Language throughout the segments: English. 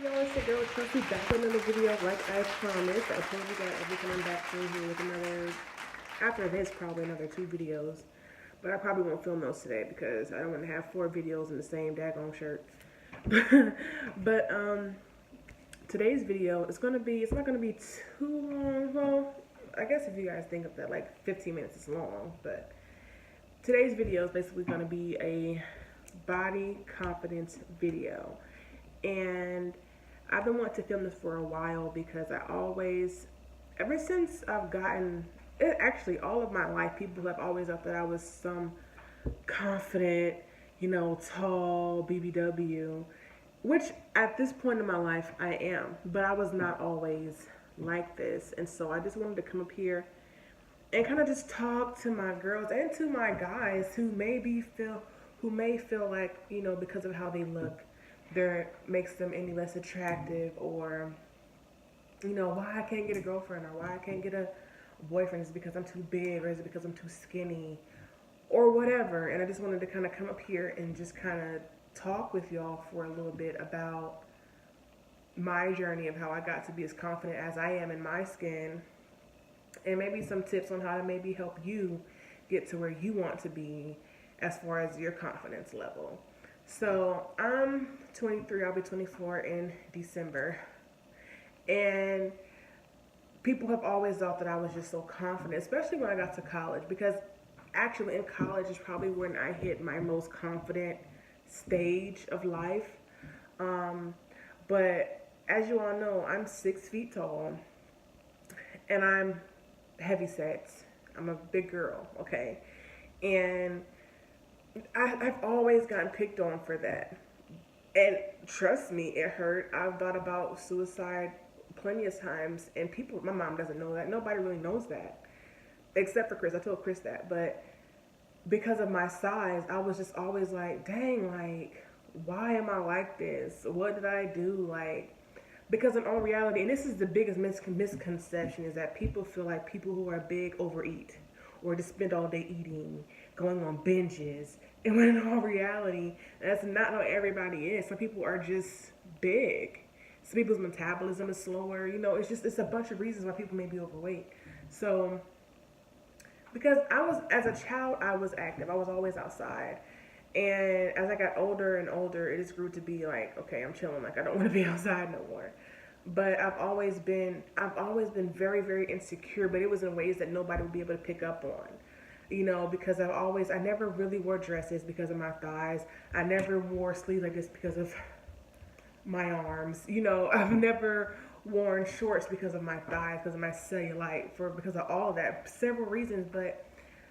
Y'all, it's your girl Chelsea back with another video like I promised. I told you guys I'll be coming back through here with another, after this, probably another 2 videos. But I probably won't film those today because I don't want to have 4 videos in the same daggone shirt. but today's video is going to be, it's not going to be too long. Well, I guess if you guys think of that, like 15 minutes is long. But today's video is basically going to be a body confidence video. And I've been wanting to film this for a while because I always, ever since I've gotten, actually all of my life, people have always thought that I was some confident, tall BBW, which at this point in my life I am, but I was not always like this. And so I just wanted to come up here and kind of just talk to my girls and to my guys who may feel like, because of how they look, there makes them any less attractive, or why I can't get a girlfriend, or why I can't get a boyfriend. Is it because I'm too big, or is it because I'm too skinny, or whatever. And I just wanted to kind of come up here and just kind of talk with y'all for a little bit about my journey of how I got to be as confident as I am in my skin, and maybe some tips on how to maybe help you get to where you want to be as far as your confidence level. So I'm 23, I'll be 24 in December. And people have always thought that I was just so confident, especially when I got to college, because actually in college is probably when I hit my most confident stage of life. But as you all know, I'm 6 feet tall and I'm heavy set. I'm a big girl, okay? And I've always gotten picked on for that. And trust me, it hurt. I've thought about suicide plenty of times, and people, my mom doesn't know that. Nobody really knows that, except for Chris. I told Chris that. But because of my size, I was just always like, dang, like, why am I like this? What did I do? Like, because in all reality, and this is the biggest misconception, is that people feel like people who are big overeat, or just spend all day eating, going on binges. And when in all reality, that's not how everybody is. Some people are just big. Some people's metabolism is slower. It's a bunch of reasons why people may be overweight. So, because as a child, I was active. I was always outside. And as I got older and older, it just grew to be like, okay, I'm chilling. Like, I don't want to be outside no more. But I've always been very, very insecure, but it was in ways that nobody would be able to pick up on. Because I never really wore dresses because of my thighs. I never wore sleeves like this because of my arms. I've never worn shorts because of my thighs, because of my cellulite, because of all of that. Several reasons, but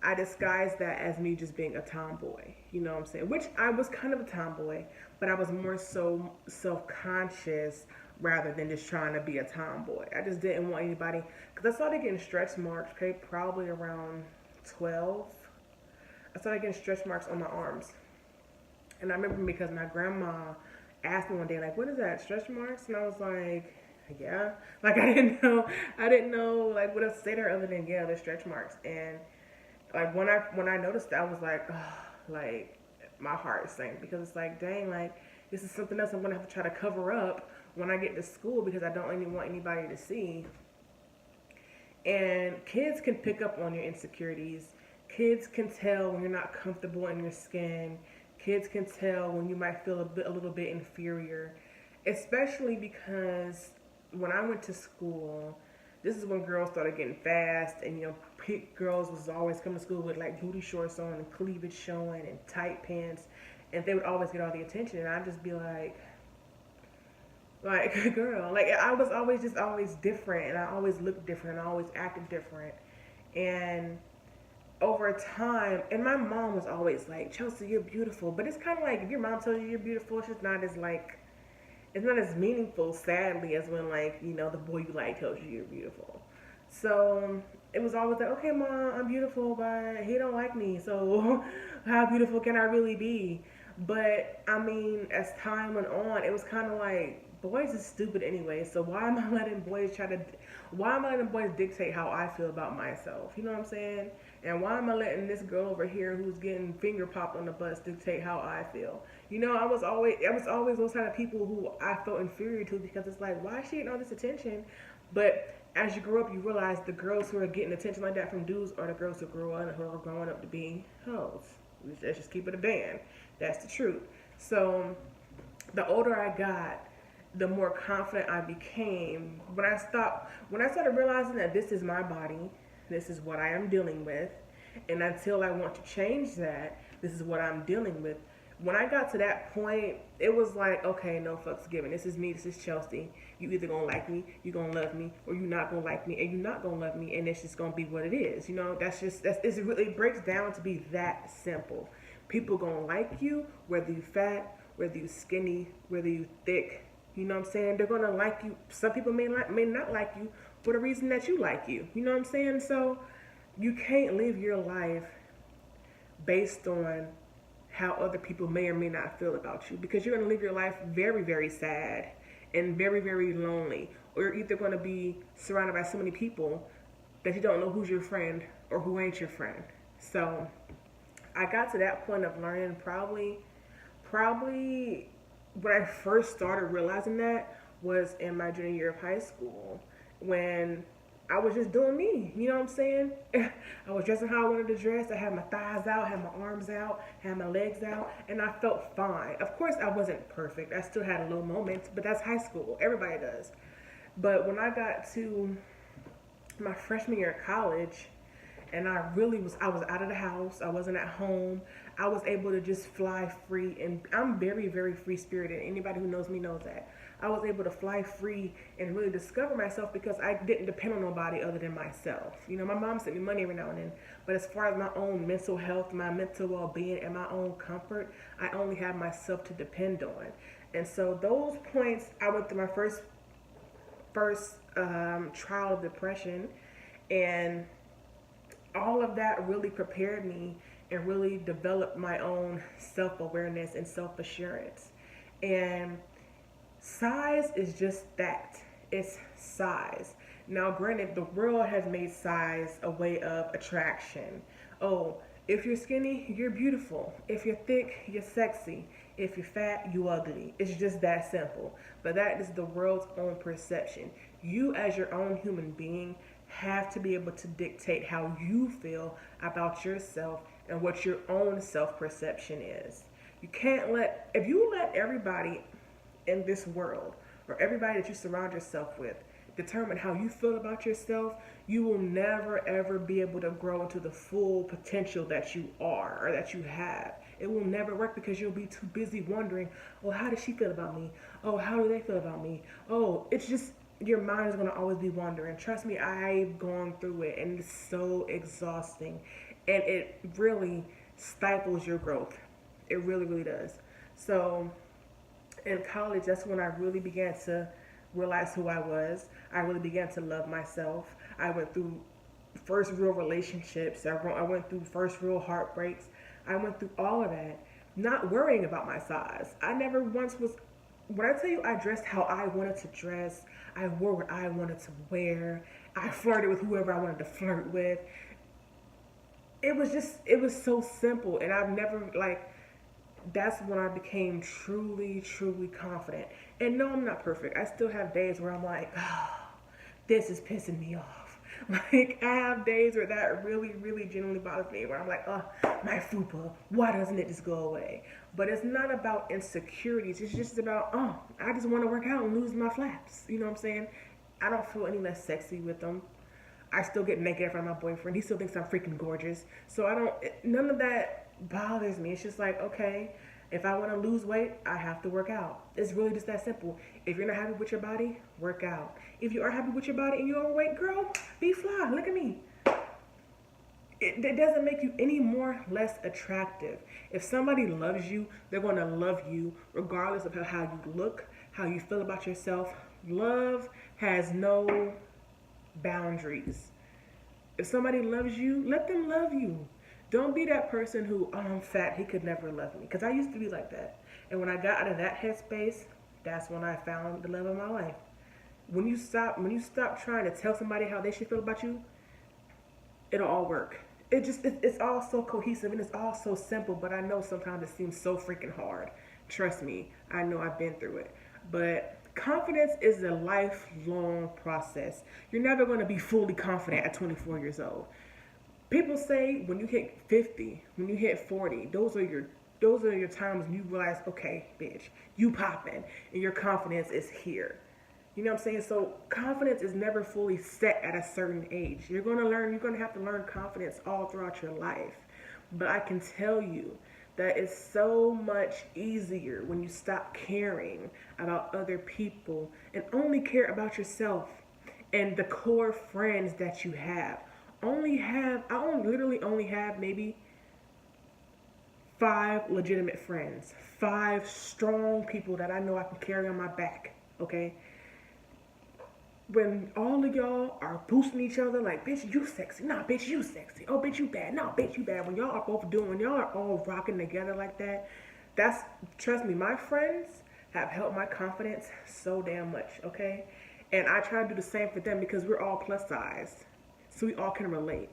I disguised that as me just being a tomboy. You know what I'm saying? Which I was kind of a tomboy, but I was more so self-conscious rather than just trying to be a tomboy. I just didn't want anybody, because I started getting stretch marks, okay, probably around 12. I started getting stretch marks on my arms. And I remember because my grandma asked me one day, like, what is that, stretch marks? And I was like, yeah. Like, I didn't know, like, what else to say to her other than, yeah, they're stretch marks. And, like, when I noticed that, I was like, oh, like, my heart sank, because it's like, dang, like, this is something else I'm going to have to try to cover up when I get to school, because I don't even want anybody to see. And kids can pick up on your insecurities. Kids can tell when you're not comfortable in your skin. Kids can tell when you might feel a little bit inferior, especially because when I went to school, this is when girls started getting fast, and girls was always coming to school with like booty shorts on and cleavage showing and tight pants, and they would always get all the attention, and I'd just be like, girl, like, I was always different, and I always looked different, and I always acted different. And over time, and my mom was always like, Chelsea, you're beautiful. But it's kind of like, if your mom tells you you're beautiful, it's not as meaningful, sadly, as when, like, the boy you like tells you you're beautiful. So it was always like, okay, mom, I'm beautiful, but he don't like me, so how beautiful can I really be? But I mean, as time went on, it was kind of like, boys is stupid anyway, so why am I letting boys dictate how I feel about myself? You know what I'm saying? And why am I letting this girl over here who's getting finger popped on the bus dictate how I feel? I was always those kind of people who I felt inferior to because it's like, why is she getting all this attention? But as you grow up, you realize the girls who are getting attention like that from dudes are the girls who are growing up to be hoes. Let's just keep it a band. That's the truth. So the older I got, the more confident I became. When I started realizing that this is my body, this is what I am dealing with, and until I want to change that, this is what I'm dealing with. When I got to that point, it was like, okay, no fucks given. This is me. This is Chelsea. You either gonna like me, you gonna love me, or you not gonna like me, and you not gonna love me, and it's just gonna be what it is. It really breaks down to be that simple. People gonna like you, whether you fat, whether you skinny, whether you thick. You know what I'm saying? They're gonna like you. Some people may not like you for the reason that you like you. You know what I'm saying? So you can't live your life based on how other people may or may not feel about you, because you're going to live your life very, very sad and very, very lonely, or you're either going to be surrounded by so many people that you don't know who's your friend or who ain't your friend. So I got to that point of learning probably when I first started realizing that was in my junior year of high school, when I was just doing me. You know what I'm saying? I was dressing how I wanted to dress. I had my thighs out, had my arms out, had my legs out, and I felt fine. Of course, I wasn't perfect. I still had low moments, but that's high school. Everybody does. But when I got to my freshman year of college, and I was out of the house. I wasn't at home. I was able to just fly free, and I'm very, very free spirited. Anybody who knows me knows that. I was able to fly free and really discover myself because I didn't depend on nobody other than myself. My mom sent me money every now and then, but as far as my own mental health, my mental well-being, and my own comfort, I only have myself to depend on. And so those points, I went through my first trial of depression, and all of that really prepared me and really developed my own self-awareness and self-assurance. And size is just that. It's size. Now, granted, the world has made size a way of attraction. Oh, if you're skinny, you're beautiful. If you're thick, you're sexy. If you're fat, you ugly. It's just that simple. But that is the world's own perception. You, as your own human being, have to be able to dictate how you feel about yourself and what your own self-perception is. If you let everybody in this world, or everybody that you surround yourself with, determine how you feel about yourself, you will never ever be able to grow into the full potential that you are or that you have. It will never work because you'll be too busy wondering, oh, how does she feel about me? Oh, how do they feel about me? Oh, it's just, your mind is going to always be wandering. Trust me, I've gone through it, and it's so exhausting, and it really stifles your growth. It really, really does. So in college, that's when I really began to realize who I was. I really began to love myself. I went through first real relationships. I went through first real heartbreaks. I went through all of that, not worrying about my size. I never once was, when I tell you I dressed how I wanted to dress, I wore what I wanted to wear, I flirted with whoever I wanted to flirt with. It was so simple, and I've never, that's when I became truly, truly confident. And no, I'm not perfect. I still have days where I'm like, oh, this is pissing me off. Like, I have days where that really, really genuinely bothers me, where I'm like, oh, my fupa, why doesn't it just go away? But it's not about insecurities. It's just about, oh, I just want to work out and lose my flaps. You know what I'm saying? I don't feel any less sexy with them. I still get naked in front of my boyfriend. He still thinks I'm freaking gorgeous. So none of that bothers me. It's just like, okay, if I want to lose weight, I have to work out. It's really just that simple. If you're not happy with your body, work out. If you are happy with your body and you're overweight, girl, be fly. Look at me. It doesn't make you any more less attractive. If somebody loves you, they're going to love you regardless of how you look, how you feel about yourself. Love has no boundaries. If somebody loves you, let them love you. Don't be that person who, oh, I'm fat, he could never love me. Because I used to be like that. And when I got out of that headspace, that's when I found the love of my life. When you stop trying to tell somebody how they should feel about you, it'll all work. It's all so cohesive and it's all so simple, but I know sometimes it seems so freaking hard. Trust me, I know I've been through it. But confidence is a lifelong process. You're never going to be fully confident at 24 years old. People say when you hit 50, when you hit 40, those are your times when you realize, okay, bitch, you popping and your confidence is here. You know what I'm saying? So confidence is never fully set at a certain age. You're gonna have to learn confidence all throughout your life. But I can tell you that it's so much easier when you stop caring about other people and only care about yourself and the core friends that you have. Literally only have maybe 5 legitimate friends, 5 strong people that I know I can carry on my back. Okay, when all of y'all are boosting each other like, bitch, you sexy. Nah, bitch, you sexy. Oh, bitch, you bad. Nah, bitch, you bad. When y'all are all rocking together like that, that's, trust me, my friends have helped my confidence so damn much, okay? And I try to do the same for them because we're all plus size. So we all can relate.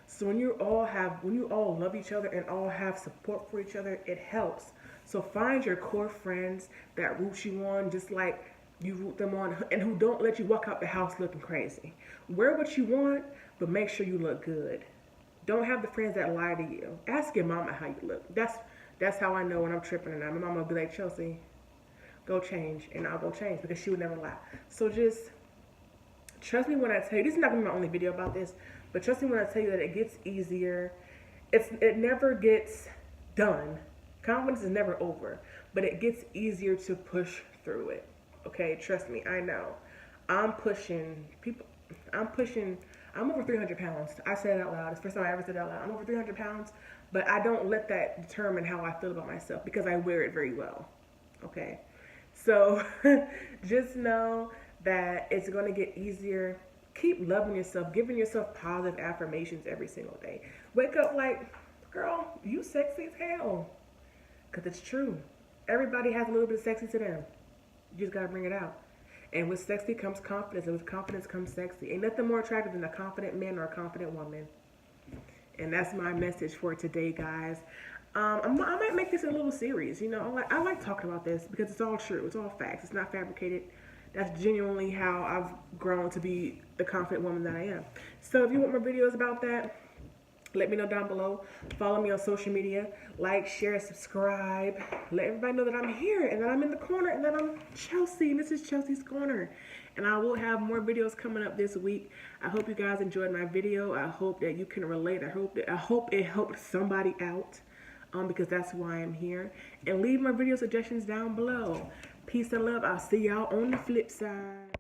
So when you all love each other and all have support for each other, it helps. So find your core friends that root you on just like you root them on, and who don't let you walk out the house looking crazy. Wear what you want, but make sure you look good. Don't have the friends that lie to you. Ask your mama how you look. That's how I know when I'm tripping and my mama will be like, Chelsea, go change, and I'll go change because she would never lie. So just trust me when I tell you, this is not gonna be my only video about this, but trust me when I tell you that it gets easier. It never gets done. Confidence is never over, but it gets easier to push through it. Okay, trust me, I know. I'm pushing people. I'm pushing. I'm over 300 pounds. I said it out loud. It's the first time I ever said it out loud. I'm over 300 pounds, but I don't let that determine how I feel about myself because I wear it very well. Okay, so just know that it's going to get easier. Keep loving yourself, giving yourself positive affirmations every single day. Wake up like, girl, you sexy as hell. Because it's true. Everybody has a little bit of sexy to them. You just gotta bring it out. And with sexy comes confidence, and with confidence comes sexy. Ain't nothing more attractive than a confident man or a confident woman. And that's my message for today, guys. I might make this a little series. You know, I like talking about this because it's all true. It's all facts. It's not fabricated. That's genuinely how I've grown to be the confident woman that I am. So if you want more videos about that, let me know down below. Follow me on social media. Like, share, subscribe. Let everybody know that I'm here and that I'm in the corner and that I'm Chelsea. And this is Chelsea's Corner. And I will have more videos coming up this week. I hope you guys enjoyed my video. I hope that you can relate. I hope it helped somebody out. Because that's why I'm here. And leave my video suggestions down below. Peace and love. I'll see y'all on the flip side.